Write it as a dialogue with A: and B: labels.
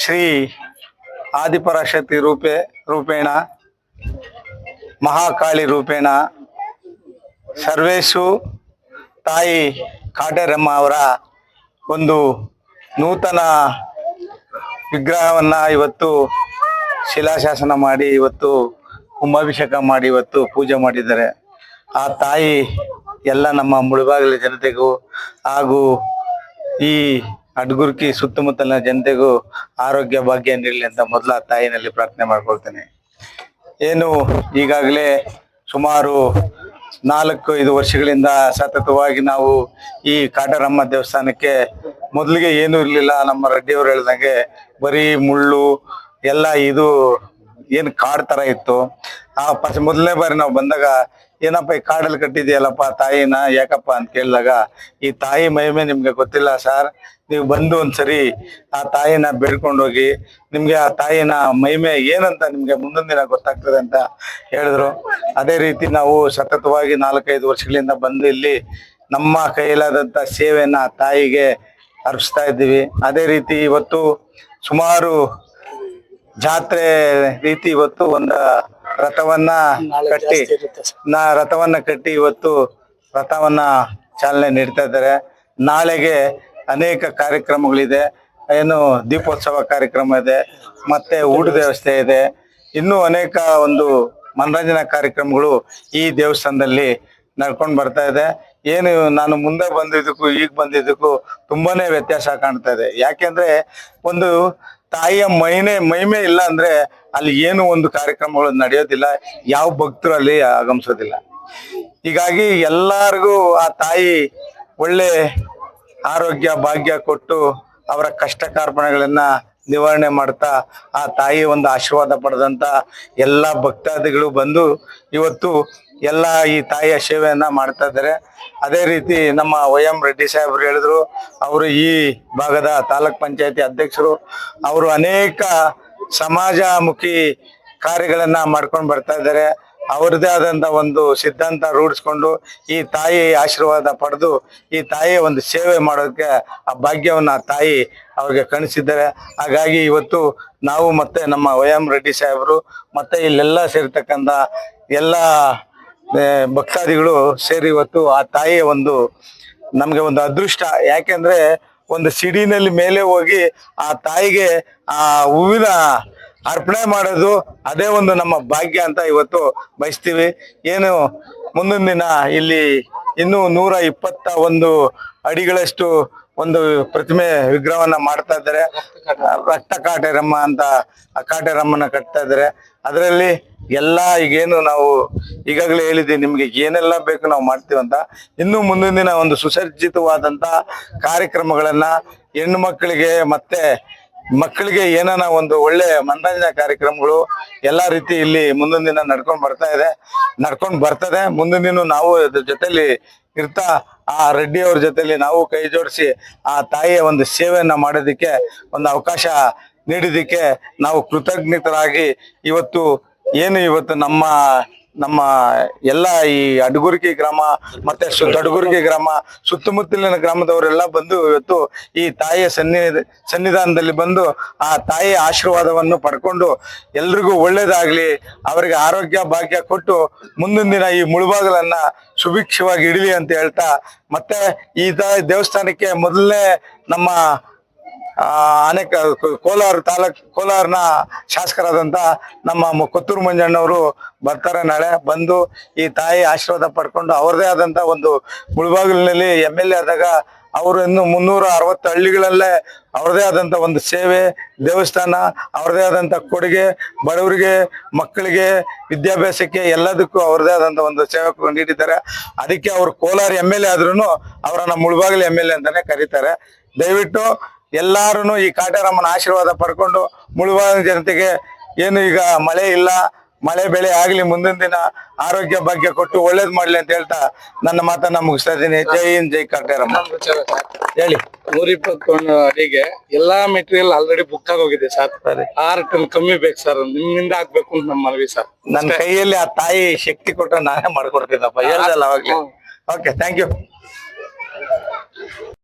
A: ಶ್ರೀ ಆದಿಪರಾಶಕ್ತಿ ರೂಪೇಣ ಮಹಾಕಾಳಿ ರೂಪೇಣ ಸರ್ವೇಶು ತಾಯಿ ಕಾಟೇರಮ್ಮ ಅವರ ಒಂದು ನೂತನ ವಿಗ್ರಹವನ್ನ ಇವತ್ತು ಶಿಲಾಶಾಸನ ಮಾಡಿ ಇವತ್ತು ಕುಂಭಾಭಿಷೇಕ ಮಾಡಿ ಇವತ್ತು ಪೂಜೆ ಮಾಡಿದ್ದಾರೆ. ಆ ತಾಯಿ ಎಲ್ಲ ನಮ್ಮ ಮುಳಬಾಗಿಲ ಜನತೆಗೂ ಹಾಗೂ ಈ ಅಡ್ಗುರ್ಕಿ ಸುತ್ತಮುತ್ತಲಿನ ಜನತೆಗೂ ಆರೋಗ್ಯ ಭಾಗ್ಯ ನೀಡಲಿ ಅಂತ ಮೊದಲ ತಾಯಿನಲ್ಲಿ ಪ್ರಾರ್ಥನೆ ಮಾಡ್ಕೊಳ್ತೇನೆ. ಏನು ಈಗಾಗಲೇ ಸುಮಾರು 4-5 ವರ್ಷಗಳಿಂದ ಸತತವಾಗಿ ನಾವು ಈ ಕಾಟೇರಮ್ಮ ದೇವಸ್ಥಾನಕ್ಕೆ ಮೊದಲಿಗೆ ಏನೂ ಇರಲಿಲ್ಲ. ನಮ್ಮ ರೆಡ್ಡಿಯವರು ಹೇಳ್ದಂಗೆ ಬರೀ ಮುಳ್ಳು ಎಲ್ಲ ಇದು ಏನು ಕಾಡು ತರ ಇತ್ತು. ಆ ಮೊದಲನೇ ಬಾರಿ ನಾವು ಬಂದಾಗ ಏನಪ್ಪ ಈ ಕಾಡಲ್ಲಿ ಕಟ್ಟಿದೆಯಲ್ಲಪ್ಪ ತಾಯಿನ ಯಾಕಪ್ಪ ಅಂತ ಕೇಳಿದಾಗ ಈ ತಾಯಿ ಮಹಿಮೆ ನಿಮ್ಗೆ ಗೊತ್ತಿಲ್ಲ ಸರ್, ನೀವು ಬಂದು ಒಂದ್ಸರಿ ಆ ತಾಯಿನ ಬೇಡ್ಕೊಂಡು ಹೋಗಿ, ನಿಮ್ಗೆ ಆ ತಾಯಿನ ಮಹಿಮೆ ಏನಂತ ನಿಮ್ಗೆ ಮುಂದಿನ ದಿನ ಗೊತ್ತಾಗ್ತದೆ ಅಂತ ಹೇಳಿದ್ರು. ಅದೇ ರೀತಿ ನಾವು ಸತತವಾಗಿ 4-5 ವರ್ಷಗಳಿಂದ ಬಂದು ಇಲ್ಲಿ ನಮ್ಮ ಕೈಲಾದಂತ ಸೇವೆಯನ್ನ ತಾಯಿಗೆ ಅರ್ಪಿಸ್ತಾ ಇದ್ದೀವಿ. ಅದೇ ರೀತಿ ಇವತ್ತು ಸುಮಾರು ಜಾತ್ರೆ ರೀತಿ ಇವತ್ತು ಒಂದು ರಥವನ್ನ ಕಟ್ಟಿ ಇವತ್ತು ರಥವನ್ನ ಚಾಲನೆ ನೀಡ್ತಾ ಇದ್ದಾರೆ. ನಾಳೆಗೆ ಅನೇಕ ಕಾರ್ಯಕ್ರಮಗಳಿದೆ. ಏನು ದೀಪೋತ್ಸವ ಕಾರ್ಯಕ್ರಮ ಇದೆ, ಮತ್ತೆ ಊಟದ ವ್ಯವಸ್ಥೆ ಇದೆ, ಇನ್ನೂ ಅನೇಕ ಒಂದು ಮನರಂಜನಾ ಕಾರ್ಯಕ್ರಮಗಳು ಈ ದೇವಸ್ಥಾನದಲ್ಲಿ ನಡ್ಕೊಂಡು ಬರ್ತಾ ಇದೆ. ಏನು ನಾನು ಮುಂದೆ ಬಂದಿದ್ದಕ್ಕೂ ಈಗ ಬಂದಿದ್ದಕ್ಕೂ ತುಂಬಾನೇ ವ್ಯತ್ಯಾಸ ಕಾಣ್ತಾ ಇದೆ. ಯಾಕೆಂದ್ರೆ ಒಂದು ತಾಯಿಯ ಮಹಿಮೆ ಇಲ್ಲ ಅಂದ್ರೆ ಅಲ್ಲಿ ಏನು ಒಂದು ಕಾರ್ಯಕ್ರಮಗಳು ನಡೆಯೋದಿಲ್ಲ, ಯಾವ ಭಕ್ತರು ಅಲ್ಲಿ ಆಗಮಿಸೋದಿಲ್ಲ. ಹೀಗಾಗಿ ಎಲ್ಲರಿಗೂ ಆ ತಾಯಿ ಒಳ್ಳೆ ಆರೋಗ್ಯ ಭಾಗ್ಯ ಕೊಟ್ಟು ಅವರ ಕಷ್ಟ ಕಾರ್ಪಣ್ಯಗಳನ್ನ ನಿವಾರಣೆ ಮಾಡ್ತಾ ಆ ತಾಯಿ ಒಂದು ಆಶೀರ್ವಾದ ಪಡೆದಂತ ಎಲ್ಲ ಭಕ್ತಾದಿಗಳು ಬಂದು ಇವತ್ತು ಎಲ್ಲ ಈ ತಾಯಿಯ ಸೇವೆಯನ್ನ ಮಾಡ್ತಾ ಇದ್ದಾರೆ. ಅದೇ ರೀತಿ ನಮ್ಮ ವೈ.ಎಂ. ರೆಡ್ಡಿ ಸಾಹೇಬರು ಹೇಳಿದ್ರು, ಅವರು ಈ ಭಾಗದ ತಾಲೂಕ್ ಪಂಚಾಯತಿ ಅಧ್ಯಕ್ಷರು, ಅವರು ಅನೇಕ ಸಮಾಜಮುಖಿ ಕಾರ್ಯಗಳನ್ನ ಮಾಡ್ಕೊಂಡು ಬರ್ತಾ ಇದ್ದಾರೆ. ಅವ್ರದ್ದೇ ಆದಂತ ಒಂದು ಸಿದ್ಧಾಂತ ರೂಢಿಸ್ಕೊಂಡು ಈ ತಾಯಿ ಆಶೀರ್ವಾದ ಪಡೆದು ಈ ತಾಯಿಯ ಒಂದು ಸೇವೆ ಮಾಡೋದಕ್ಕೆ ಆ ಭಾಗ್ಯವನ್ನ ತಾಯಿ ಅವ್ರಿಗೆ ಕಣಿಸಿದ್ದಾರೆ. ಹಾಗಾಗಿ ಇವತ್ತು ನಾವು ಮತ್ತೆ ನಮ್ಮ ವೈ.ಎಂ. ರೆಡ್ಡಿ ಸಾಹೇಬರು ಮತ್ತೆ ಇಲ್ಲೆಲ್ಲ ಸೇರ್ತಕ್ಕಂಥ ಎಲ್ಲ ಭಕ್ತಾದಿಗಳು ಸೇರಿ ಇವತ್ತು ಆ ತಾಯಿಯ ಒಂದು ನಮ್ಗೆ ಒಂದು ಅದೃಷ್ಟ. ಯಾಕೆಂದ್ರೆ ಒಂದು ಸಿಡಿನಲ್ಲಿ ಮೇಲೆ ಹೋಗಿ ಆ ತಾಯಿಗೆ ಆ ಹೂವಿನ ಅರ್ಪಣೆ ಮಾಡೋದು ಅದೇ ಒಂದು ನಮ್ಮ ಭಾಗ್ಯ ಅಂತ ಇವತ್ತು ಬಯಸ್ತೀವಿ. ಏನು ಮುಂದಿನ ದಿನ ಇಲ್ಲಿ ಇನ್ನೂ 121 ಅಡಿಗಳಷ್ಟು ಒಂದು ಪ್ರತಿಮೆ ವಿಗ್ರಹವನ್ನ ಮಾಡ್ತಾ ಇದ್ದಾರೆ. ರಕ್ತ ಕಾಟೇರಮ್ಮ ಅಂತ ಆ ಕಾಟೇರಮ್ಮನ ಕಟ್ತಾ ಇದ್ದಾರೆ. ಅದರಲ್ಲಿ ಎಲ್ಲ ಈಗೇನು ನಾವು ಈಗಾಗಲೇ ಹೇಳಿದ್ದೀವಿ ನಿಮ್ಗೆ ಏನೆಲ್ಲ ಬೇಕು ನಾವು ಮಾಡ್ತೀವಿ ಅಂತ. ಇನ್ನು ಮುಂದಿನ ದಿನ ಒಂದು ಸುಸಜ್ಜಿತವಾದಂತ ಕಾರ್ಯಕ್ರಮಗಳನ್ನ ಹೆಣ್ಣು ಮಕ್ಕಳಿಗೆ ಮತ್ತೆ ಮಕ್ಕಳಿಗೆ ಏನಾನ ಒಂದು ಒಳ್ಳೆ ಮನರಂಜನಾ ಕಾರ್ಯಕ್ರಮಗಳು ಎಲ್ಲಾ ರೀತಿ ಇಲ್ಲಿ ಮುಂದಿನ ದಿನ ನಡ್ಕೊಂಡು ಬರ್ತದೆ. ಮುಂದಿನ ದಿನ ನಾವು ಅದ್ರ ಜೊತೆಲಿ ಇರ್ತಾ ಆ ರೆಡ್ಡಿ ಅವ್ರ ಜೊತೆಲಿ ನಾವು ಕೈ ಜೋಡಿಸಿ ಆ ತಾಯಿಯ ಒಂದು ಸೇವೆಯನ್ನ ಮಾಡೋದಕ್ಕೆ ಒಂದು ಅವಕಾಶ ನೀಡಿದ್ದಕ್ಕೆ ನಾವು ಕೃತಜ್ಞತರಾಗಿ ಇವತ್ತು ನಮ್ಮ ಎಲ್ಲ ಈ ಅಡ್ಗುರ್ಕಿ ಗ್ರಾಮ ಮತ್ತೆ ದೊಡ್ಡಗುರ್ಕಿ ಗ್ರಾಮ ಸುತ್ತಮುತ್ತಲಿನ ಗ್ರಾಮದವರೆಲ್ಲ ಬಂದು ಇವತ್ತು ಈ ತಾಯಿಯ ಸನ್ನಿಧಾನದಲ್ಲಿ ಬಂದು ಆ ತಾಯಿಯ ಆಶೀರ್ವಾದವನ್ನು ಪಡ್ಕೊಂಡು ಎಲ್ರಿಗೂ ಒಳ್ಳೇದಾಗ್ಲಿ, ಅವರಿಗೆ ಆರೋಗ್ಯ ಭಾಗ್ಯ ಕೊಟ್ಟು ಮುಂದಿನ ದಿನ ಈ ಮುಳುಬಾಗಲನ್ನ ಸುಭಿಕ್ಷವಾಗಿ ಇಡಲಿ ಅಂತ ಹೇಳ್ತಾ, ಮತ್ತೆ ಈ ದೇವಸ್ಥಾನಕ್ಕೆ ಮೊದಲನೇ ನಮ್ಮ ಕೋಲಾರನ ಶಾಸಕರಾದಂತ ನಮ್ಮ ಕೊತ್ತೂರು ಮಂಜಣ್ಣವರು ಬರ್ತಾರೆ. ನಾಳೆ ಬಂದು ಈ ತಾಯಿ ಆಶೀರ್ವಾದ ಪಡ್ಕೊಂಡು ಅವ್ರದೇ ಆದಂತ ಒಂದು ಮುಳಬಾಗಿಲಿನಲ್ಲಿ MLA ಆದಾಗ ಅವರು ಇನ್ನು 360 ಹಳ್ಳಿಗಳಲ್ಲೇ ಅವ್ರದೇ ಆದಂತ ಒಂದು ಸೇವೆ, ದೇವಸ್ಥಾನ, ಅವ್ರದೇ ಆದಂತ ಕೊಡುಗೆ, ಬಡವರಿಗೆ, ಮಕ್ಕಳಿಗೆ, ವಿದ್ಯಾಭ್ಯಾಸಕ್ಕೆ ಎಲ್ಲದಕ್ಕೂ ಅವ್ರದೇ ಆದಂತ ಒಂದು ಸೇವೆ ನೀಡಿದ್ದಾರೆ. ಅದಕ್ಕೆ ಅವರು ಕೋಲಾರ MLA ಆದ್ರೂ ಅವರನ್ನ ಮುಳಬಾಗಿಲು MLA ಅಂತಾನೆ ಕರೀತಾರೆ. ದಯವಿಟ್ಟು ಎಲ್ಲಾರು ಈ ಕಾಟೇರಮ್ಮನ ಆಶೀರ್ವಾದ ಪಡ್ಕೊಂಡು ಮುಳಬಾಗಿಲು ಜನತೆಗೆ ಏನು ಈಗ ಮಳೆ ಇಲ್ಲ, ಮಳೆ ಬೆಳೆ ಆಗ್ಲಿ, ಮುಂದಿನ ದಿನ ಆರೋಗ್ಯ ಭಾಗ್ಯ ಕೊಟ್ಟು ಒಳ್ಳೇದ್ ಮಾಡ್ಲಿ ಅಂತ ಹೇಳ್ತಾ ನನ್ನ ಮಾತನ್ನ ಮುಗಿಸ್ತಾ ಇದ್ದೀನಿ. ಜೈ ಹಿಂದ್, ಜೈ ಕಾಟೇರಮ್ಮ. ಹೇಳಿ.
B: 121 ಅಡಿಗೆ ಎಲ್ಲಾ ಮೆಟೀರಿಯಲ್ ಆಲ್ರೆಡಿ ಬುಕ್ ಆಗೋಗಿದೆ ಸರ್. 6 ಟನ್ ಕಮ್ಮಿ ಬೇಕು ಸರ್, ನಿಮ್ಮಿಂದ ಆಗ್ಬೇಕು ಅಂತ ನಮ್ಮ ಮನವಿ ಸರ್.
A: ನನ್ನ ಕೈಯಲ್ಲಿ ಆ ತಾಯಿ ಶಕ್ತಿ ಕೊಟ್ಟ ನಾನೇ ಮಾಡ್ಕೊಡ್ತೀನಪ್ಪ, ಹೇಳ್ದಲ್ಲ ಅವಾಗ್ಲೇ. Okay, thank you.